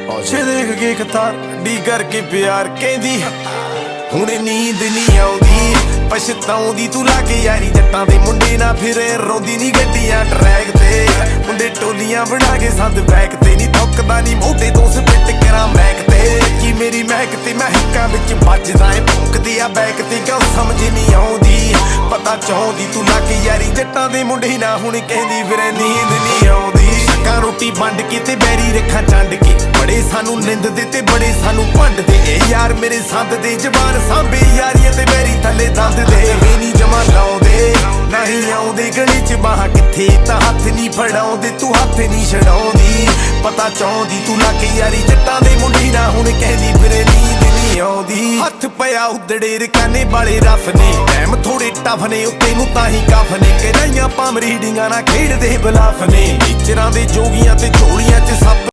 ਪੌਛੇ ਦੇਖ ਕੇ ਕਤਾਰ ਡੀ ਕਰਕੇ ਪਿਆਰ ਕਹਿੰਦੀ ਹੁਣੇ ਨੀਂਦ ਨਹੀਂ ਆਉਂਦੀ ਪਛਤਾਉਂਦੀ ਤੂੰ ਲਾ ਕੇ ਯਾਰੀ ਜੱਟਾਂ ਦੇ ਮੁੰਡੇ ਨਾ ਫਿਰੇ ਰੋਂਦੀ ਨਹੀਂ ਗੱਡੀਆਂ ਟਰੈਕ ਤੇ ਮੁੰਡੇ ਟੋਲੀਆਂ ਬਣਾ ਕੇ ਸੰਦ ਬੈਕ ਤੇ ਨਹੀਂ ਥੁੱਕਦਾ ਨਹੀਂ ਮੋਢੇ ਤੋਂ ਸਪਿੱਟ ਕਰਾਂ ਮੈਕ ਤੇ ਕੀ ਮੇਰੀ ਮਹਿਕ ਤੇ ਮਹਿਕਾਂ ਵਿੱਚ ਵੱਜਦਾ ਏ ਭੁੱਕਦੀ ਆ ਬੈਕ ਤੇ ਕਿਉਂ ਸਮਝ ਨਹੀਂ ਆਉਂਦੀ ਪਤਾ ਚਾਹੁੰਦੀ ਤੂੰ ਲਾ ਕੇ ਯਾਰੀ ਜੱਟਾਂ ਦੇ ਮੁੰਡੇ ਨਾ ਹੁਣ ਕਹਿੰਦੀ ਫਿਰੇ ਨੀਂਦ ਨਹੀਂ ਆਉਂਦੀ ਸ਼ੱਕਾਂ ਰੋਟੀ ਵੰਡ ਕੇ ਤੇ ਬੈਰੀ ਰੱਖਾਂ ਚੰਡ ਕੇ ਬੜੇ ਸਾਨੂੰ ਨਿੰਦਦੇ ਤੇ ਬੜੇ ਸਾਨੂੰ ਭੰਡਦੇ ਇਹ ਯਾਰ ਮੇਰੇ ਸੰਦ ਦੇ ਜ਼ਬਾਨ ਸਾਂਭੇ ਯਾਰੀਆਂ ਤੇ ਬੈਰੀ ਥੱਲੇ ਦੰਦ ਦੇ ਵੇ ਨਹੀਂ ਜਮਾ ਲਾਉਂਦੇ ਨਹੀਂ ਆਉਂਦੇ ਗਲੀ ਚ ਬਾਹਾਂ ਕਿੱਥੇ ਤਾਂ ਹੱਥ ਨਹੀਂ ਫੜਾਉਂਦੇ ਤੂੰ ਹੱਥ ਨਹੀਂ ਛਡਾਉਂਦੀ ਪਤਾ ਚਾਹੁੰਦੀ ਤੂੰ ਲਾ ਕੇ ਯਾਰੀ ਜੱਟਾਂ ਦੇ ਮੁੰਡੇ ਨਾ ਹੁਣ ਕਹਿੰਦੀ ਫਿਰੇ ਨੀਂਦ ਨਹੀਂ ਆਉਂਦੀ ਹੱਥ ਪਿਆ ਉਦੜੇ ਰਕਾਨੇ ਵਾਲੇ ਰਫ ਨੇ ਟਾਈਮ ਥੋੜੇ ਟਫ ਨੇ ਉੱਤੇ ਨੂੰ ਤਾਂ ਹੀ ਕਫ ਨੇ ਕਿ ਨਹੀਂ ਆਪਾਂ ਰੀਡਿੰਗਾਂ ਨਾਲ ਖੇਡਦੇ ਬਲਾਫ ਨੇ ਟੀਚਰਾਂ ਦੇ ਜੋਗੀਆਂ ਤੇ ਝੋਲੀਆਂ ਚ ਸੱਪ